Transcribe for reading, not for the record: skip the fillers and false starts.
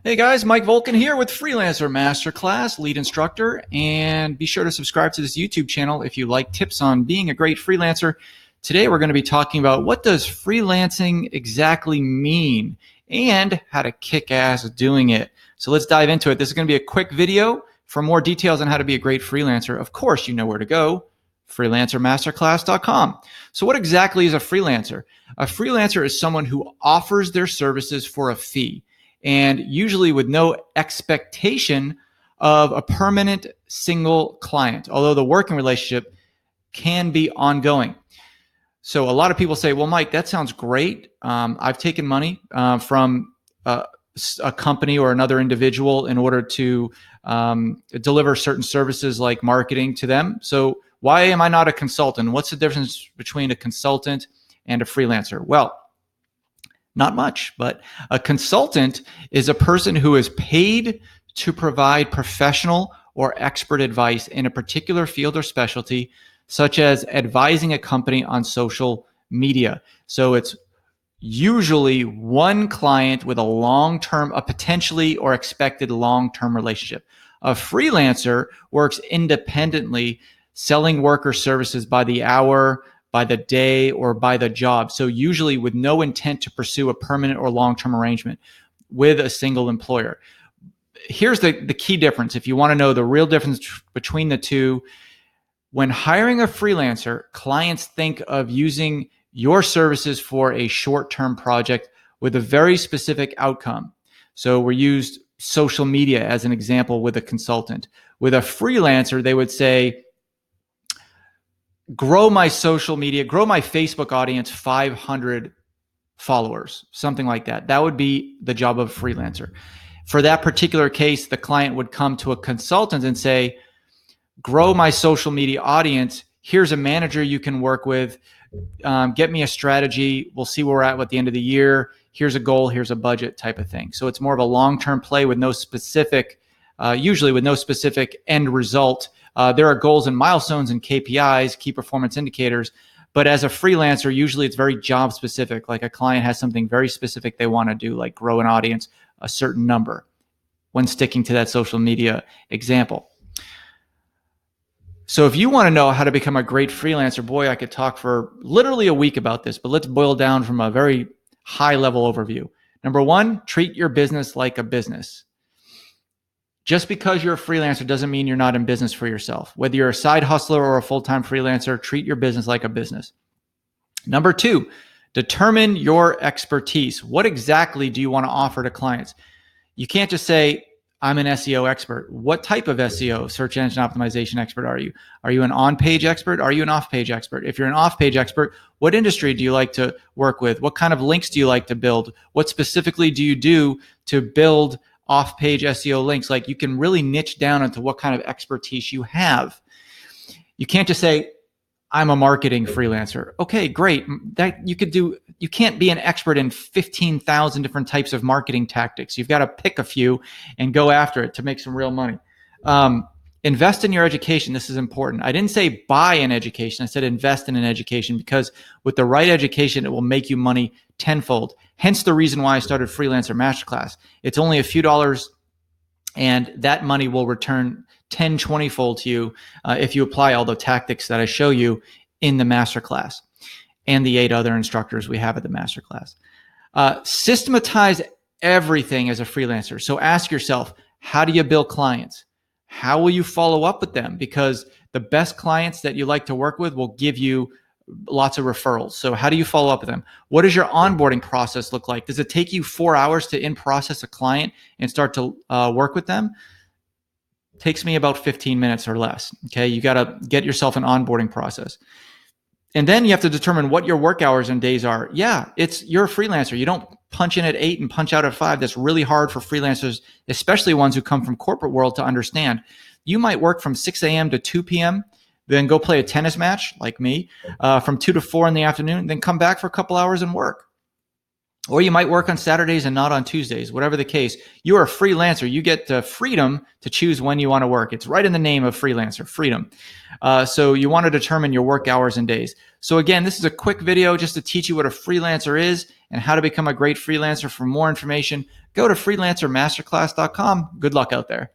Hey guys, Mike Volkin here with Freelancer Masterclass, lead instructor, and be sure to subscribe to this YouTube channel if you like tips on being a great freelancer. Today we're going to be talking about what does freelancing exactly mean and how to kick ass doing it. So let's dive into it. This is going to be a quick video. For more details on how to be a great freelancer, of course, you know where to go, freelancermasterclass.com. So what exactly is a freelancer? A freelancer is someone who offers their services for a fee, and usually with no expectation of a permanent single client, although the working relationship can be ongoing. So a lot of people say, well, Mike, that sounds great. I've taken money from a company or another individual in order to deliver certain services like marketing to them. So why am I not a consultant? What's the difference between a consultant and a freelancer? Well, not much, but a consultant is a person who is paid to provide professional or expert advice in a particular field or specialty, such as advising a company on social media. So it's usually one client with a potentially or expected long-term relationship. A freelancer works independently, selling work or services by the hour, by the day, or by the job. So usually with no intent to pursue a permanent or long-term arrangement with a single employer. Here's the key difference. If you want to know the real difference between the two, when hiring a freelancer, clients think of using your services for a short-term project with a very specific outcome. So we used social media as an example with a consultant. With a freelancer, they would say, grow my social media, grow my Facebook audience 500 followers, something like that. That would be the job of a freelancer. For that particular case, the client would come to a consultant and say, grow my social media audience. Here's a manager you can work with. Get me a strategy. We'll see where we're at the end of the year. Here's a goal. Here's a budget type of thing. So it's more of a long-term play with no specific, usually with no specific end result. There are goals and milestones and KPIs, key performance indicators. But as a freelancer, usually it's very job specific. Like a client has something very specific they want to do, like grow an audience, a certain number, when sticking to that social media example. So if you want to know how to become a great freelancer, boy, I could talk for literally a week about this, but let's boil down from a very high level overview. Number one, treat your business like a business. Just because you're a freelancer doesn't mean you're not in business for yourself. Whether you're a side hustler or a full-time freelancer, treat your business like a business. Number two, determine your expertise. What exactly do you want to offer to clients? You can't just say, I'm an SEO expert. What type of SEO, search engine optimization expert, are you? Are you an on-page expert? Are you an off-page expert? If you're an off-page expert, what industry do you like to work with? What kind of links do you like to build? What specifically do you do to build off-page SEO links? Like, you can really niche down into what kind of expertise you have. You can't just say, I'm a marketing freelancer. Okay, great. That you could do. You can't be an expert in 15,000 different types of marketing tactics. You've got to pick a few and go after it to make some real money. Invest in your education. This is important. I didn't say buy an education. I said invest in an education, because with the right education, it will make you money tenfold. Hence the reason why I started Freelancer Masterclass. It's only a few dollars, and that money will return 10, 20-fold to you if you apply all the tactics that I show you in the masterclass and the 8 other instructors we have at the masterclass. Systematize everything as a freelancer. So ask yourself, how do you build clients? How will you follow up with them? Because the best clients that you like to work with will give you lots of referrals. So how do you follow up with them? What does your onboarding process look like? Does it take you 4 hours to in-process a client and start to work with them? Takes me about 15 minutes or less. Okay, you got to get yourself an onboarding process. And then you have to determine what your work hours and days are. Yeah, you're a freelancer. You don't punch in at 8 and punch out at 5. That's really hard for freelancers, especially ones who come from corporate world, to understand. You might work from 6 a.m. to 2 p.m., then go play a tennis match like me from 2 to 4 in the afternoon, then come back for a couple hours and work. Or you might work on Saturdays and not on Tuesdays, whatever the case. You are a freelancer. You get the freedom to choose when you want to work. It's right in the name of freelancer, freedom. So you want to determine your work hours and days. So again, this is a quick video just to teach you what a freelancer is and how to become a great freelancer. For more information, go to freelancermasterclass.com. Good luck out there.